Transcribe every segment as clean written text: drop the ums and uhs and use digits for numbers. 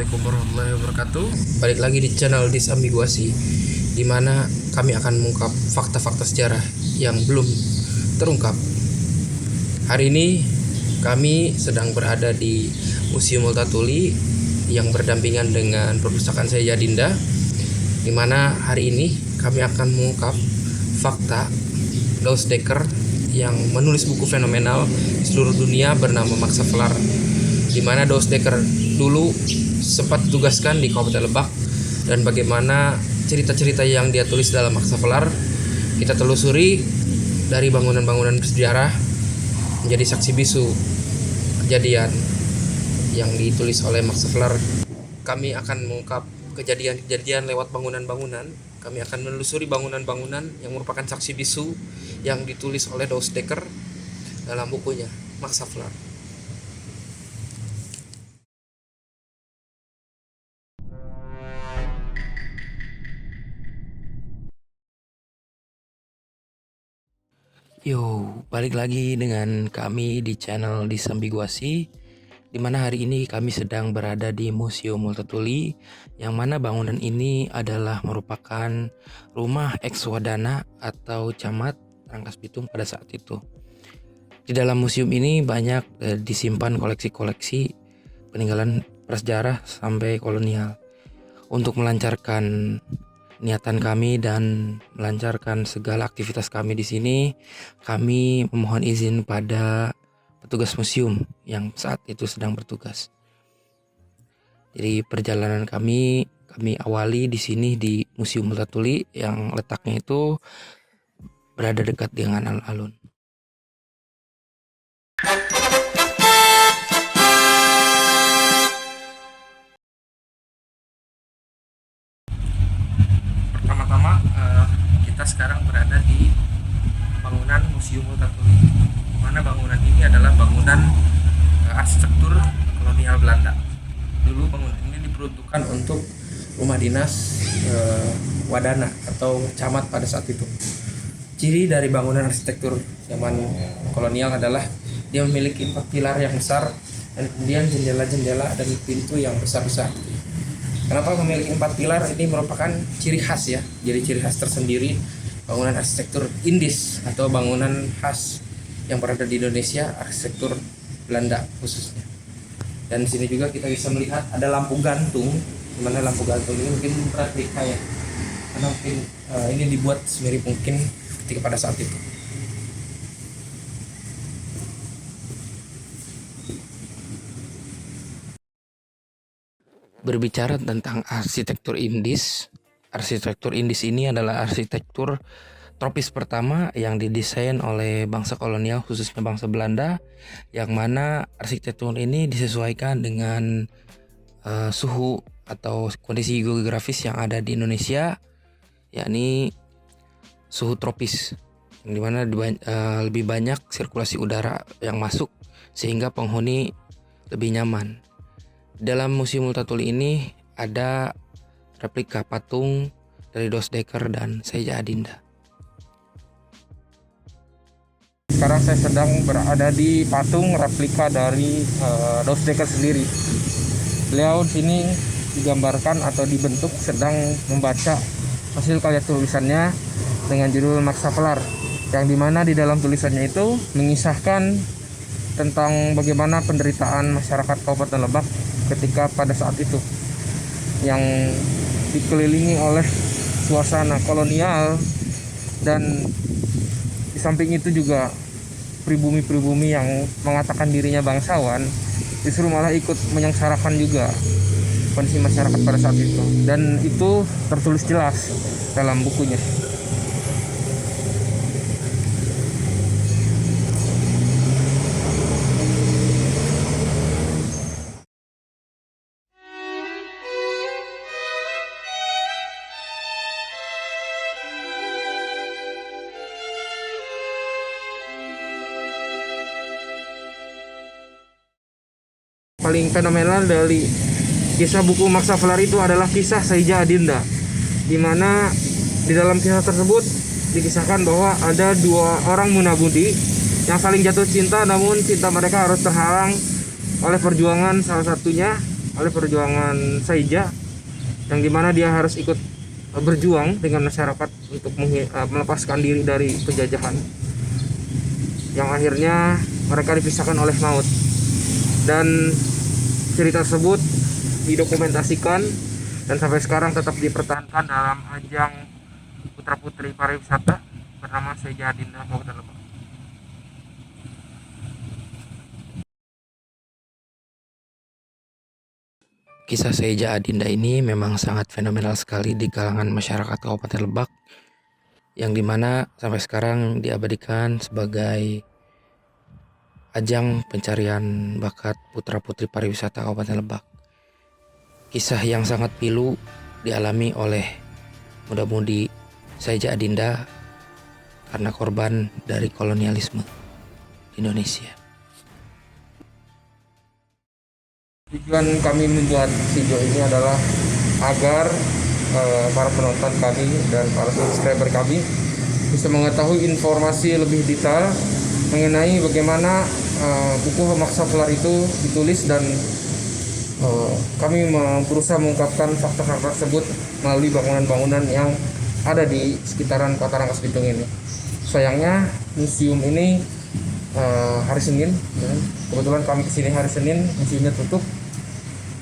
Assalamualaikum warahmatullahi wabarakatuh. Balik lagi di channel Disambiguasi, di mana kami akan mengungkap fakta-fakta sejarah yang belum terungkap. Hari ini kami sedang berada di Museum Multatuli yang berdampingan dengan Perpustakaan Syaija Dinda, di mana hari ini kami akan mengungkap fakta Douwe Dekker yang menulis buku fenomenal di seluruh dunia bernama Max Havelaar, di mana Douwe Dekker dulu sempat ditugaskan di Kabupaten Lebak, dan bagaimana cerita-cerita yang dia tulis dalam Max Havelaar kita telusuri dari bangunan-bangunan bersejarah menjadi saksi bisu kejadian yang ditulis oleh Max Havelaar. Kami akan mengungkap kejadian-kejadian lewat bangunan-bangunan. Kami akan menelusuri bangunan-bangunan yang merupakan saksi bisu yang ditulis oleh Douwe Dekker dalam bukunya Max Havelaar. Balik lagi dengan kami di channel Disambiguasi, di mana hari ini kami sedang berada di Museum Multatuli, yang mana bangunan ini adalah merupakan rumah ex-Wadana atau Camat Rangkas Bitung pada saat itu. Di dalam museum ini banyak disimpan koleksi-koleksi peninggalan prasejarah sampai kolonial. Untuk melancarkan niatan kami dan melancarkan segala aktivitas kami di sini, kami memohon izin pada petugas museum yang saat itu sedang bertugas. Jadi perjalanan kami awali di sini di Museum Multatuli yang letaknya itu berada dekat dengan alun-alun. Pertama-tama kita sekarang berada di bangunan Museum Multatuli, di mana bangunan ini adalah bangunan arsitektur kolonial Belanda. Dulu bangunan ini diperuntukkan untuk rumah dinas Wadana atau Camat pada saat itu. Ciri dari bangunan arsitektur zaman kolonial adalah dia memiliki 4 pilar yang besar dan kemudian jendela-jendela dan pintu yang besar-besar. Kenapa memiliki 4 pilar? Ini merupakan ciri khas ya. Jadi ciri khas tersendiri bangunan arsitektur Indis atau bangunan khas yang berada di Indonesia, arsitektur Belanda khususnya. Dan di sini juga kita bisa melihat ada lampu gantung, di mana lampu gantung ini mungkin replika ya. Karena mungkin ini dibuat semirip mungkin ketika pada saat itu. Berbicara tentang arsitektur Indis ini adalah arsitektur tropis pertama yang didesain oleh bangsa kolonial, khususnya bangsa Belanda, yang mana arsitektur ini disesuaikan dengan suhu atau kondisi geografis yang ada di Indonesia, yakni suhu tropis, yang dimana lebih banyak sirkulasi udara yang masuk sehingga penghuni lebih nyaman. Dalam Museum Multatuli ini ada replika patung dari Douwe Dekker dan Syaija Dinda. Sekarang saya sedang berada di patung replika dari Douwe Dekker sendiri. Beliau di sini digambarkan atau dibentuk sedang membaca hasil karya tulisannya dengan judul Max Havelaar, yang dimana di dalam tulisannya itu mengisahkan tentang bagaimana penderitaan masyarakat Kabupaten Lebak ketika pada saat itu, yang dikelilingi oleh suasana kolonial, dan di samping itu juga pribumi-pribumi yang mengatakan dirinya bangsawan justru malah ikut menyengsarakan juga kondisi masyarakat pada saat itu, dan itu tertulis jelas dalam bukunya. Paling fenomenal dari kisah buku Max Havelaar itu adalah kisah Syaija Dinda, di mana di dalam kisah tersebut dikisahkan bahwa ada 2 orang munabudi yang saling jatuh cinta, namun cinta mereka harus terhalang oleh perjuangan salah satunya oleh perjuangan Saija, yang dimana dia harus ikut berjuang dengan masyarakat untuk melepaskan diri dari penjajahan, yang akhirnya mereka dipisahkan oleh maut. Dan cerita tersebut didokumentasikan dan sampai sekarang tetap dipertahankan dalam ajang putra putri pariwisata bernama Saija Adinda Kabupaten Lebak. Kisah Saija Adinda ini memang sangat fenomenal sekali di kalangan masyarakat Kabupaten Lebak, yang dimana sampai sekarang diabadikan sebagai ajang pencarian bakat putra-putri pariwisata Kabupaten Lebak. Kisah yang sangat pilu dialami oleh muda-mudi Saija Adinda karena korban dari kolonialisme di Indonesia. Tujuan kami membuat video ini adalah agar para penonton kami dan para subscriber kami bisa mengetahui informasi lebih detail mengenai bagaimana buku Homaksa Kelar itu ditulis, dan kami berusaha mengungkapkan fakta-fakta tersebut melalui bangunan-bangunan yang ada di sekitaran Kota Rangkas Bitung ini. Sayangnya museum ini hari Senin, kebetulan kami kesini hari Senin, museumnya tutup.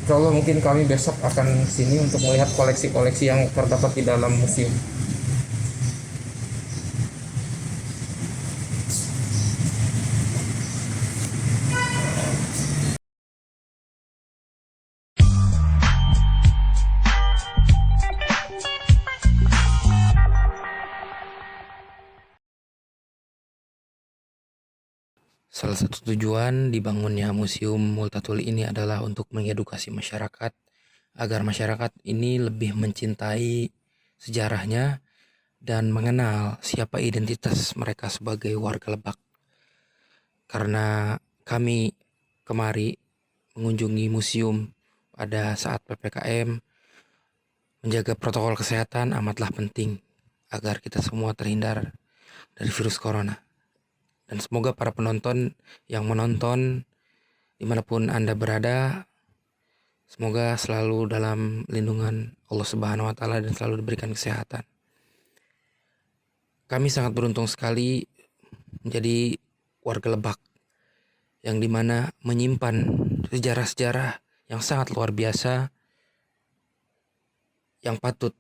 Insya Allah mungkin kami besok akan kesini untuk melihat koleksi-koleksi yang terdapat di dalam museum. Salah satu tujuan dibangunnya Museum Multatuli ini adalah untuk mengedukasi masyarakat agar masyarakat ini lebih mencintai sejarahnya dan mengenal siapa identitas mereka sebagai warga Lebak. Karena kami kemari mengunjungi museum pada saat PPKM, menjaga protokol kesehatan amatlah penting agar kita semua terhindar dari virus corona. Dan semoga para penonton yang menonton dimanapun Anda berada, semoga selalu dalam lindungan Allah Subhanahu wa Ta'ala dan selalu diberikan kesehatan. Kami sangat beruntung sekali menjadi warga Lebak yang dimana menyimpan sejarah-sejarah yang sangat luar biasa, yang patut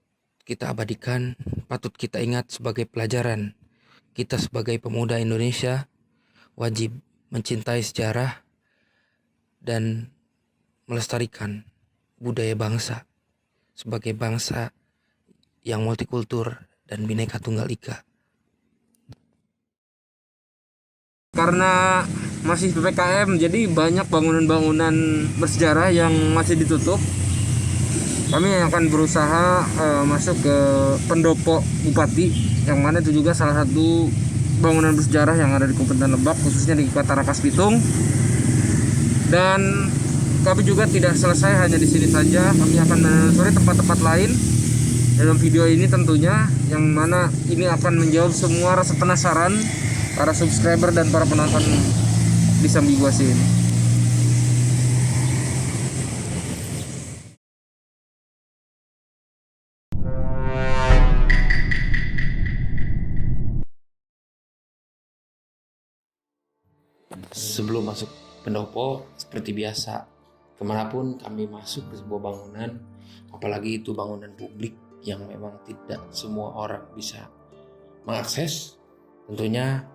kita abadikan, patut kita ingat sebagai pelajaran. Kita sebagai pemuda Indonesia wajib mencintai sejarah dan melestarikan budaya bangsa sebagai bangsa yang multikultur dan bineka tunggal ika. Karena masih PPKM, jadi banyak bangunan-bangunan bersejarah yang masih ditutup. Kami akan berusaha masuk ke pendopo Bupati, yang mana itu juga salah satu bangunan bersejarah yang ada di Kabupaten Lebak, khususnya di Kota Rangkas Bitung. Dan kami juga tidak selesai hanya di sini saja, kami akan menelusuri tempat-tempat lain dalam video ini tentunya, yang mana ini akan menjawab semua rasa penasaran para subscriber dan para penonton di Sambiguasi ini. Sebelum masuk pendopo, seperti biasa, kemanapun kami masuk ke sebuah bangunan, apalagi itu bangunan publik yang memang tidak semua orang bisa mengakses, tentunya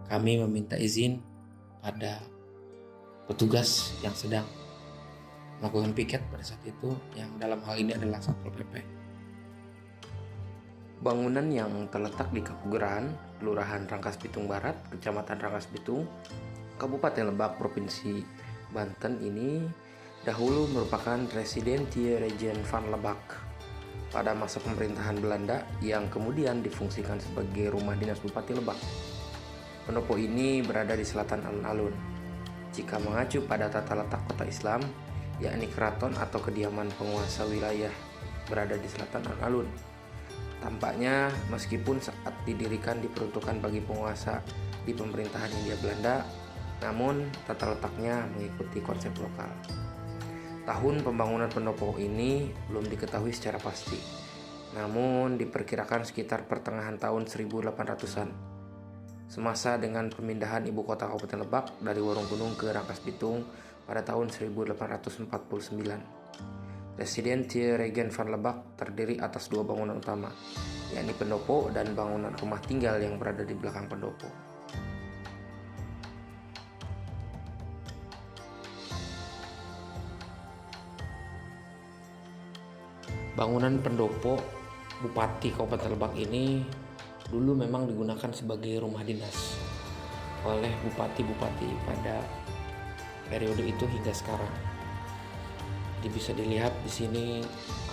kami meminta izin pada petugas yang sedang melakukan piket pada saat itu, yang dalam hal ini adalah Satpol PP. Bangunan yang terletak di Kapugerahan, Kelurahan Rangkas Bitung Barat, Kecamatan Rangkas Bitung, Kabupaten Lebak, Provinsi Banten ini dahulu merupakan Residentie Regen van Lebak pada masa pemerintahan Belanda, yang kemudian difungsikan sebagai rumah dinas Bupati Lebak. Pendopo ini berada di selatan alun-alun. Jika mengacu pada tata letak kota Islam, yakni keraton atau kediaman penguasa wilayah berada di selatan alun-alun. Tampaknya meskipun saat didirikan diperuntukkan bagi penguasa di pemerintahan Hindia Belanda, namun tata letaknya mengikuti konsep lokal. Tahun pembangunan pendopo ini belum diketahui secara pasti, namun diperkirakan sekitar pertengahan tahun 1800-an, semasa dengan pemindahan ibu kota Kabupaten Lebak dari Warunggunung ke Rangkas Bitung pada tahun 1849. Residensi Regen van Lebak terdiri atas dua bangunan utama, yakni pendopo dan bangunan rumah tinggal yang berada di belakang pendopo. Bangunan pendopo Bupati Kabupaten Lebak ini dulu memang digunakan sebagai rumah dinas oleh bupati-bupati pada periode itu hingga sekarang. Jadi bisa dilihat di sini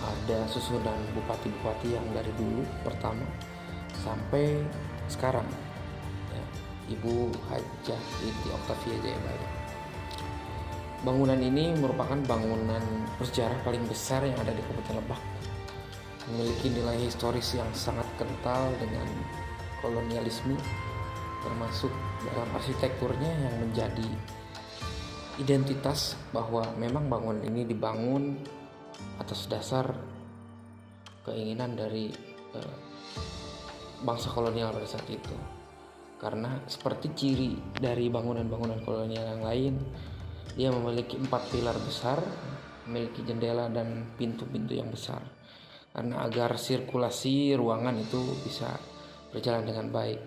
ada susunan bupati-bupati yang dari dulu pertama sampai sekarang, ya, Ibu Hajah Iti Oktavia Jayabaya. Bangunan ini merupakan bangunan bersejarah paling besar yang ada di Kabupaten Lebak, memiliki nilai historis yang sangat kental dengan kolonialisme, termasuk dalam arsitekturnya yang menjadi identitas bahwa memang bangunan ini dibangun atas dasar keinginan dari bangsa kolonial pada saat itu. Karena seperti ciri dari bangunan-bangunan kolonial yang lain, dia memiliki 4 pilar besar, memiliki jendela dan pintu-pintu yang besar, karena agar sirkulasi ruangan itu bisa berjalan dengan baik.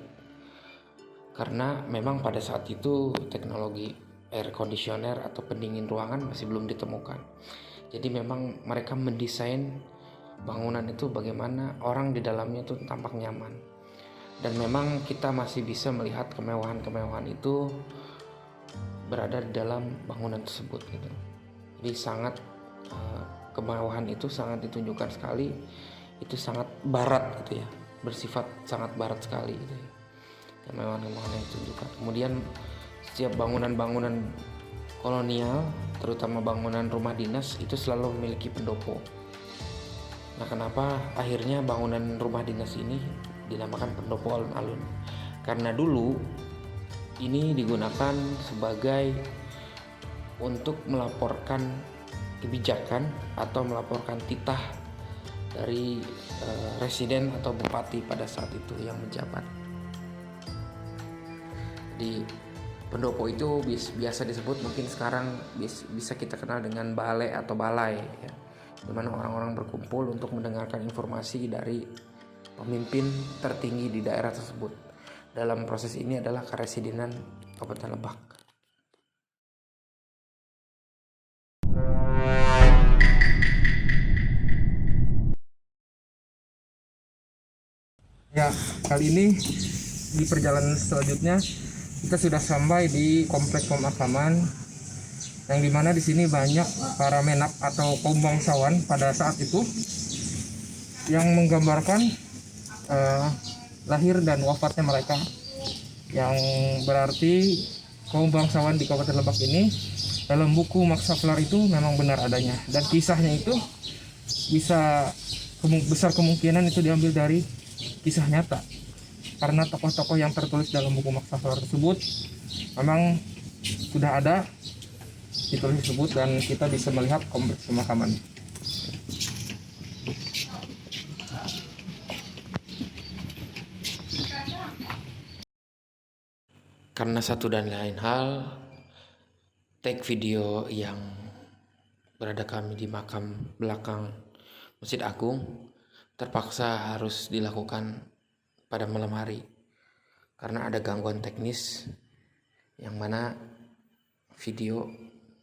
Karena memang pada saat itu teknologi air conditioner atau pendingin ruangan masih belum ditemukan. Jadi memang mereka mendesain bangunan itu bagaimana orang di dalamnya itu tampak nyaman. Dan memang kita masih bisa melihat kemewahan-kemewahan itu berada di dalam bangunan tersebut gitu. Jadi sangat kemewahan itu sangat ditunjukkan sekali, itu sangat barat gitu ya, bersifat sangat barat sekali gitu ya, kemewahan-kemewahan yang ditunjukkan. Kemudian setiap bangunan-bangunan kolonial, terutama bangunan rumah dinas, itu selalu memiliki pendopo. Nah, kenapa akhirnya bangunan rumah dinas ini dinamakan pendopo alun-alun? Karena dulu ini digunakan sebagai untuk melaporkan kebijakan atau melaporkan titah dari residen atau bupati pada saat itu yang menjabat. Di pendopo itu biasa disebut, mungkin sekarang bisa kita kenal dengan balai atau balai, ya, di mana orang-orang berkumpul untuk mendengarkan informasi dari pemimpin tertinggi di daerah tersebut. Dalam proses ini adalah Karesidenan Kabupaten Lebak. Ya, kali ini di perjalanan selanjutnya kita sudah sampai di Kompleks Pemakaman, yang dimana di sini banyak para menak atau kaum bangsawan pada saat itu yang menggambarkan lahir dan wafatnya mereka, yang berarti kaum bangsawan di Kabupaten Lebak ini dalam buku Maksaflar itu memang benar adanya, dan kisahnya itu besar kemungkinan itu diambil dari kisah nyata, karena tokoh-tokoh yang tertulis dalam buku Maksaflar tersebut memang sudah ada ditulis tersebut, dan kita bisa melihat kompleks pemakaman. Karena satu dan lain hal, take video yang berada kami di makam belakang Masjid Agung terpaksa harus dilakukan pada malam hari karena ada gangguan teknis yang mana video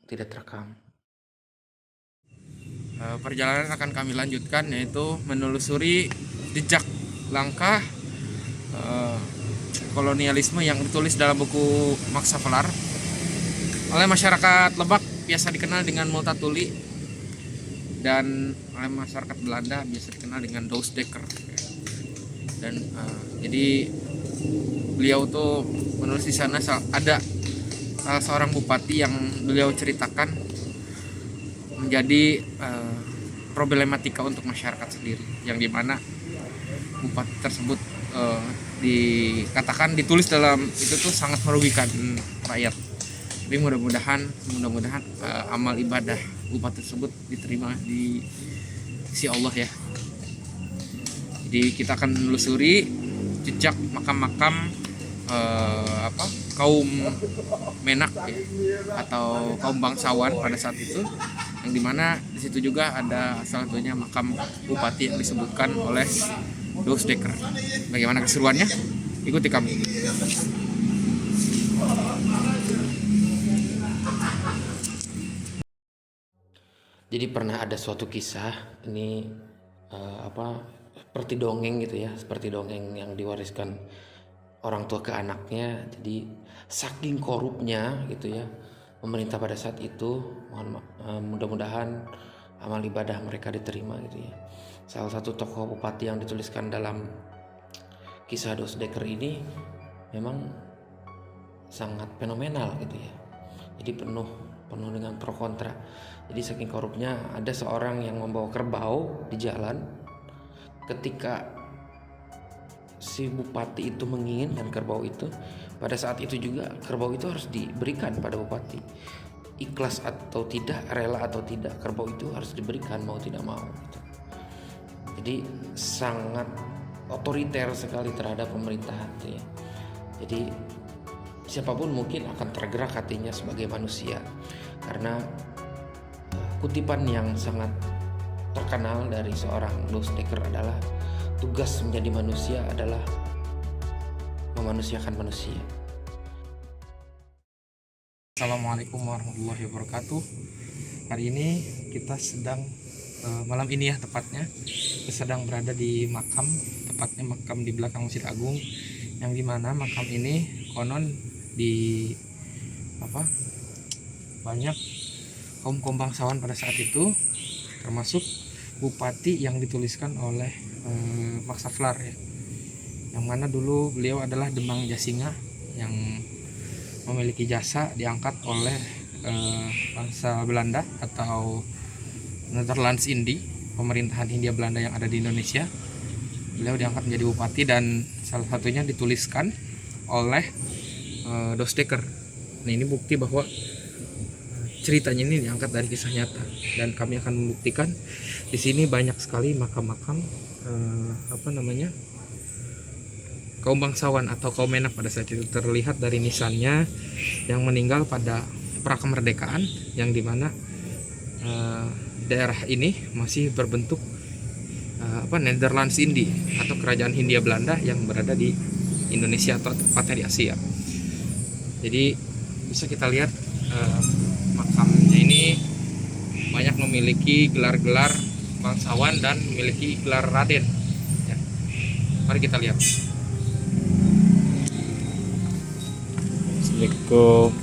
tidak terekam. Perjalanan akan kami lanjutkan, yaitu menelusuri jejak langkah kolonialisme yang ditulis dalam buku Maksaflar oleh masyarakat Lebak, biasa dikenal dengan Multatuli, dan oleh masyarakat Belanda biasa dikenal dengan Dousdekker. Dan jadi beliau tuh menulis di sana ada salah seorang bupati yang beliau ceritakan menjadi problematika untuk masyarakat sendiri, yang dimana bupati tersebut dikatakan ditulis dalam itu tuh sangat merugikan rakyat. Tapi mudah-mudahan amal ibadah bupati tersebut diterima di sisi Allah ya. Jadi kita akan menelusuri jejak makam-makam kaum Menak ya, atau kaum bangsawan pada saat itu, yang dimana di situ juga ada salah satunya makam bupati yang disebutkan oleh Doosdekker. Bagaimana keseruannya? Ikuti kami. Jadi pernah ada suatu kisah ini seperti dongeng gitu ya, seperti dongeng yang diwariskan orang tua ke anaknya. Jadi saking korupnya gitu ya pemerintah pada saat itu, mudah-mudahan amal ibadah mereka diterima gitu ya. Salah satu tokoh bupati yang dituliskan dalam kisah Doosdekker ini memang sangat fenomenal gitu ya. Jadi penuh dengan pro kontra. Jadi saking korupnya, ada seorang yang membawa kerbau di jalan. Ketika si bupati itu menginginkan kerbau itu, pada saat itu juga kerbau itu harus diberikan pada bupati. Ikhlas atau tidak, rela atau tidak, kerbau itu harus diberikan mau tidak mau gitu. Jadi sangat otoriter sekali terhadap pemerintahan gitu ya. Jadi siapapun mungkin akan tergerak hatinya sebagai manusia, karena kutipan yang sangat terkenal dari seorang Doosdekker adalah tugas menjadi manusia adalah memanusiakan manusia. Assalamualaikum warahmatullahi wabarakatuh. Hari ini kita sedang malam ini ya tepatnya, kita sedang berada di makam, tepatnya makam di belakang Masjid Agung, yang dimana makam ini konon di banyak kaum bangsawan pada saat itu, termasuk bupati yang dituliskan oleh Maksaflar ya, yang mana dulu beliau adalah Demang Jasinga yang memiliki jasa diangkat oleh bangsa Belanda atau Netherlands Indie, pemerintahan Hindia Belanda yang ada di Indonesia. Beliau diangkat menjadi bupati dan salah satunya dituliskan oleh Doosdekker. Nah, ini bukti bahwa ceritanya ini diangkat dari kisah nyata, dan kami akan membuktikan di sini banyak sekali makam-makam kaum bangsawan atau kaum Menak pada saat itu. Terlihat dari nisannya yang meninggal pada pra kemerdekaan, yang dimana daerah ini masih berbentuk Netherlands Indie atau kerajaan Hindia Belanda yang berada di Indonesia atau tepatnya di Asia. Jadi bisa kita lihat makamnya ini banyak memiliki gelar-gelar bangsawan dan memiliki gelar raden ya. Mari kita lihat. Assalamualaikum.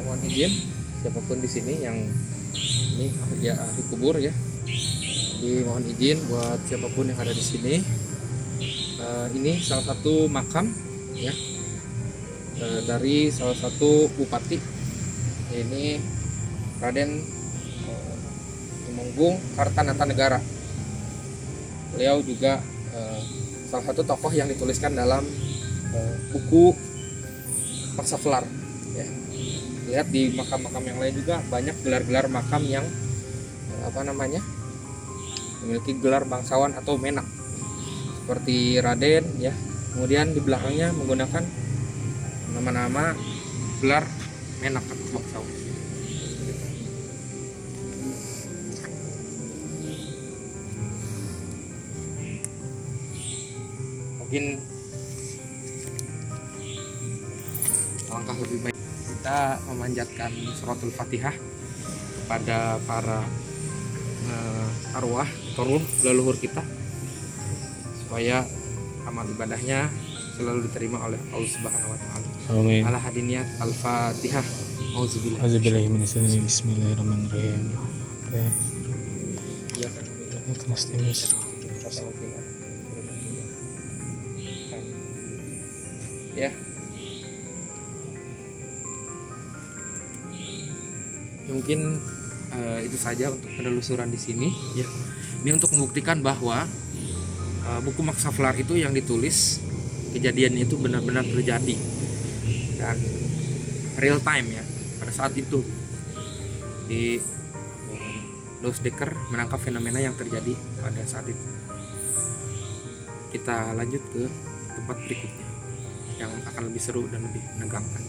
Mohon izin siapapun di sini yang ini ya ahli kubur ya. Jadi mohon izin buat siapapun yang ada di sini. Ini salah satu makam ya dari salah satu bupati. Ini Raden Tumenggung Kartanata-Negara. Beliau juga salah satu tokoh yang dituliskan dalam buku Maksaflar ya. Lihat di makam-makam yang lain juga banyak gelar-gelar makam yang memiliki gelar bangsawan atau Menak seperti Raden ya. Kemudian di belakangnya menggunakan nama-nama gelar Menak atau bangsawan. Mungkin langkah lebih baik kita memanjatkan suratul Fatihah kepada para arwah atau ruh leluhur kita, supaya amal ibadahnya selalu diterima oleh Allah Subhanahu wa taala. Amin. Ala hadiniyat al-Fatihah. Auzubillahi Auzubillahi minasyaitonir rajim. Bismillahirrahmanirrahim. Ya. Ya. mungkin itu saja untuk penelusuran di sini ya. Ini untuk membuktikan bahwa buku Max Havelaar itu yang ditulis kejadian itu benar-benar terjadi dan real time ya, pada saat itu di Loosdekker menangkap fenomena yang terjadi pada saat itu. Kita lanjut ke tempat berikutnya yang akan lebih seru dan lebih menegangkan.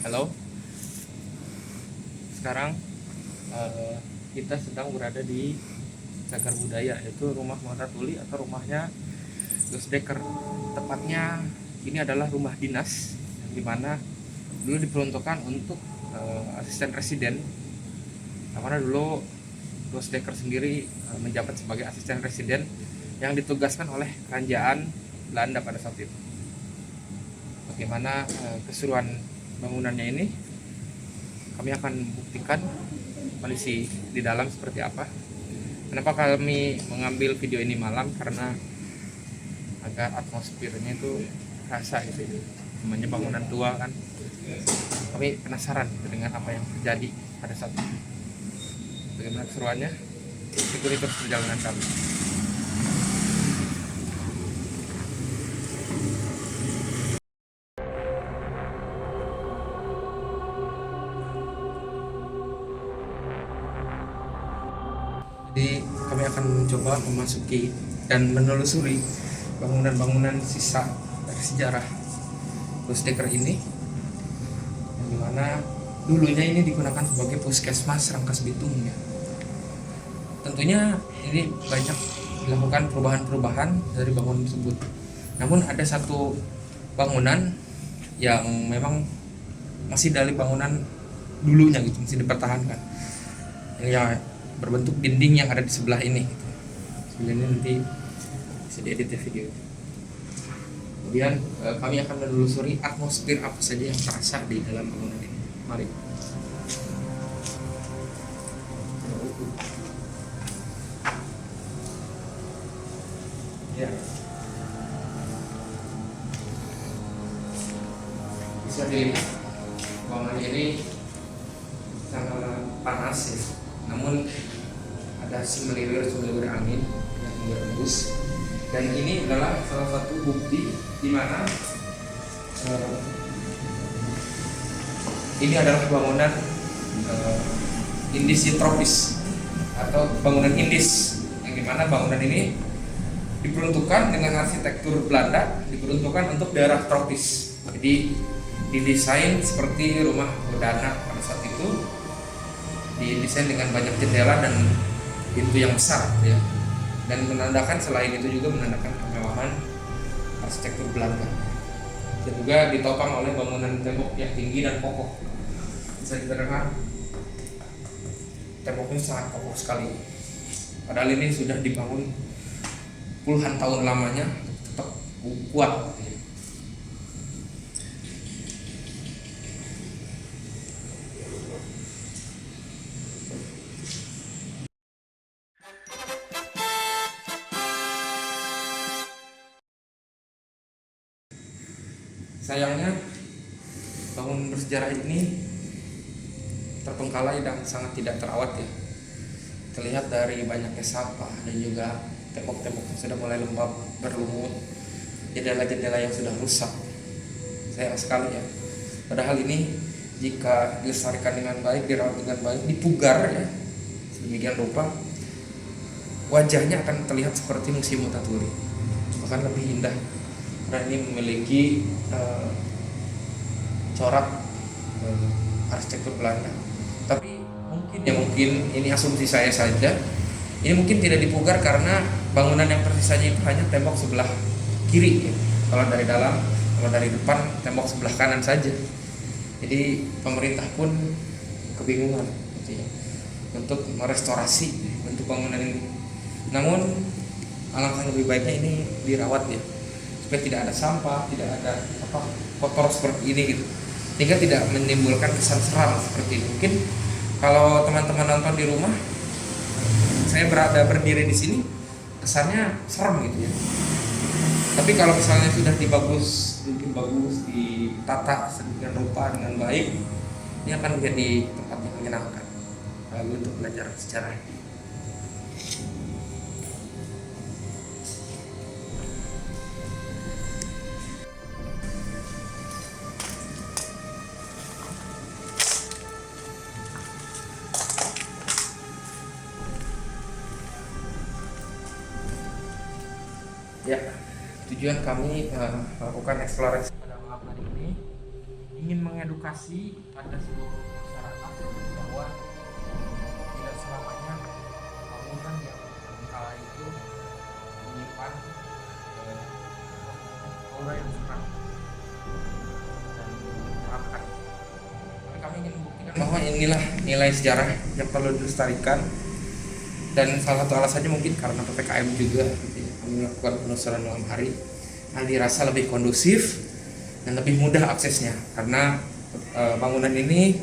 Halo, sekarang kita sedang berada di Cagar Budaya, yaitu rumah Muhammad Tuli atau rumahnya Loosdekker. Tepatnya ini adalah rumah dinas yang dimana dulu diperuntukkan untuk asisten residen. Karena dulu Loosdekker sendiri menjabat sebagai asisten residen yang ditugaskan oleh kerajaan Belanda pada saat itu. Bagaimana keseruan bangunannya ini, kami akan buktikan kondisi di dalam seperti apa. Kenapa kami mengambil video ini malam? Karena agar atmosfernya itu rasa gitu ya. Namanya bangunan tua kan, kami penasaran dengan apa yang terjadi pada saat itu. Bagaimana keseruannya? Ikuti terus perjalanan kami. Jadi kami akan mencoba memasuki dan menelusuri bangunan-bangunan sisa dari sejarah Loosdekker ini, yang dimana dulunya ini digunakan sebagai puskesmas Rangkas Bitung ya. Tentunya ini banyak dilakukan perubahan-perubahan dari bangunan tersebut. Namun ada satu bangunan yang memang masih dari bangunan dulunya gitu, masih dipertahankan. Yang berbentuk dinding yang ada di sebelah ini gitu. Sebelah ini nanti bisa diedit ya video itu. Kemudian kami akan menelusuri atmosfer apa saja yang terasa di dalam bangunan ini. Mari. Ya. Bisa dilihat bangunan ini sangat panas ya. Namun ada semeliwir angin yang berembus, dan ini adalah salah satu bukti di mana ini adalah bangunan Indis tropis atau bangunan Indis, yang dimana bangunan ini diperuntukkan dengan arsitektur Belanda, diperuntukkan untuk daerah tropis. Jadi didesain seperti rumah Bodana pada saat itu, didesain dengan banyak jendela dan pintu yang besar ya, dan menandakan selain itu juga menandakan kemewahan arsitektur Belanda, dan juga ditopang oleh bangunan tembok yang tinggi dan kokoh. Bisa diterangkan temboknya sangat kokoh sekali, padahal ini sudah dibangun puluhan tahun lamanya, tetap kuat. Sayangnya bangunan bersejarah ini terpengkalai dan sangat tidak terawat ya. Terlihat dari banyaknya sampah dan juga tembok-tembok yang sudah mulai lembab, berlumut, jendela-jendela yang sudah rusak. Sayang sekali ya. Padahal ini jika dilestarikan dengan baik, dirawat dengan baik, dipugar ya sedemikian rupa, wajahnya akan terlihat seperti Museum Mutatuli, bahkan lebih indah karena ini memiliki corak arsitektur Belanda. Tapi mungkin ini asumsi saya saja, ini mungkin tidak dipugar karena bangunan yang tersisanya itu hanya tembok sebelah kiri ya. Kalau dari dalam, kalau dari depan tembok sebelah kanan saja. Jadi pemerintah pun kebingungan gitu ya, untuk merestorasi bentuk bangunan ini. Namun alangkah lebih baiknya ini dirawat ya, supaya tidak ada sampah, tidak ada kotor seperti ini gitu, sehingga tidak menimbulkan kesan seram seperti ini. Mungkin kalau teman-teman nonton di rumah, saya berdiri di sini kesannya serem gitu ya. Tapi kalau misalnya sudah dibikin bagus, ditata sedemikian rupa dengan baik, ini akan menjadi tempat yang menyenangkan untuk belajar sejarah. Ya, tujuan kami melakukan eksplorasi pada malam hari ini ingin mengedukasi pada seluruh masyarakat bahwa tidak selamanya bangunan yang kala itu menyimpan aura yang seram dan menyeramkan. Tapi kami ingin membuktikan bahwa inilah nilai sejarah yang perlu dilestarikan, dan salah satu alasannya mungkin karena PPKM juga gitu ya. Kami melakukan penelusuran malam hari yang dirasa lebih kondusif dan lebih mudah aksesnya karena bangunan ini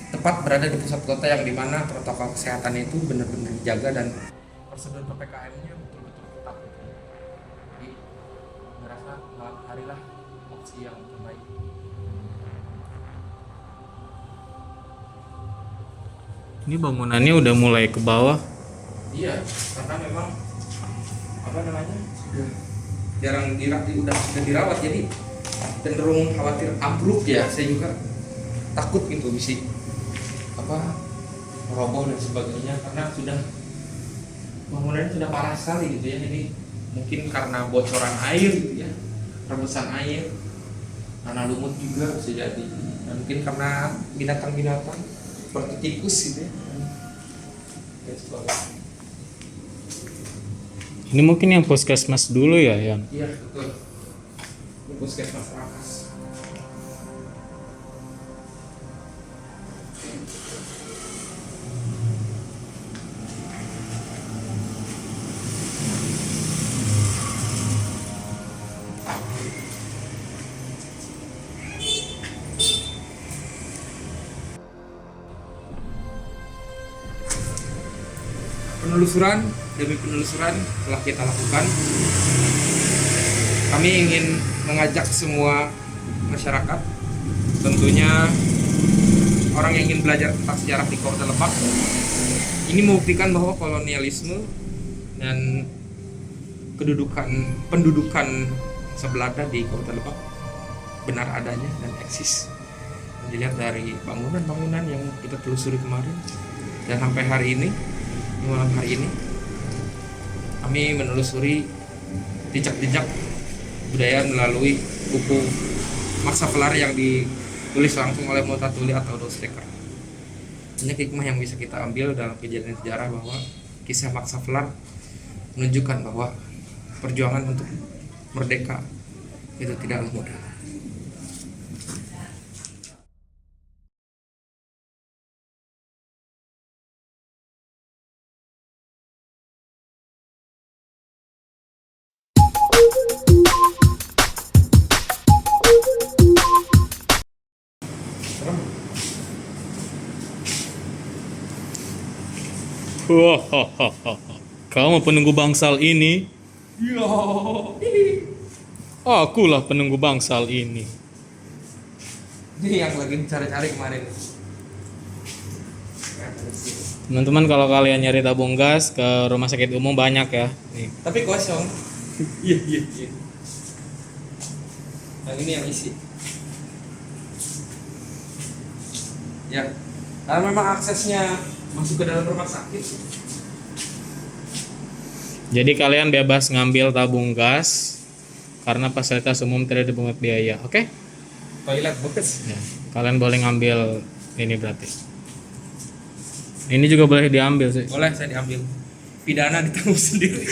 tepat berada di pusat kota yang dimana protokol kesehatan itu benar-benar dijaga dan prosedur PPKM-nya betul-betul ketat. Jadi merasa malam hari lah opsi yang terbaik. Ini bangunannya udah mulai ke bawah. Iya, karena memang sudah jarang sudah dirawat, jadi cenderung khawatir ambruk ya. Saya juga takut gitu bisa roboh dan sebagainya karena bangunannya sudah parah sekali gitu ya. Ini mungkin karena bocoran air gitu ya, rebusan air, tanah lumut juga bisa jadi, dan mungkin karena binatang-binatang seperti tikus gitu ya. Ini mungkin yang puskesmas dulu ya, Yan? Iya, betul. Ini puskesmas Rakas. Penelusuran demi penelusuran telah kita lakukan. Kami ingin mengajak semua masyarakat, tentunya orang yang ingin belajar tentang sejarah di Kota Lebak, ini membuktikan bahwa kolonialisme dan pendudukan Belanda di Kota Lebak benar adanya dan eksis. Dilihat dari bangunan-bangunan yang kita telusuri kemarin dan sampai hari ini, di malam hari ini kami menelusuri jejak-jejak budaya melalui buku Maksaflar yang ditulis langsung oleh Mutatuli atau Dosteker. Banyak hikmah yang bisa kita ambil dalam kejadian sejarah bahwa kisah Maksaflar menunjukkan bahwa perjuangan untuk merdeka itu tidaklah mudah. Wahahaha. Kamu penunggu bangsal ini? Yo. Akulah penunggu bangsal ini. Ini yang lagi cari-cari kemarin. Teman-teman, kalau kalian nyari tabung gas ke rumah sakit umum banyak ya. Nih. Tapi kosong. Iya. Yang ini yang isi. Ya, karena memang aksesnya masuk ke dalam rumah sakit. Jadi kalian bebas ngambil tabung gas karena fasilitas umum tidak dipungut biaya. Oke? Toilet bos. Ya, kalian boleh ngambil ini berarti. Ini juga boleh diambil sih. Boleh saya diambil. Pidana ditanggung sendiri.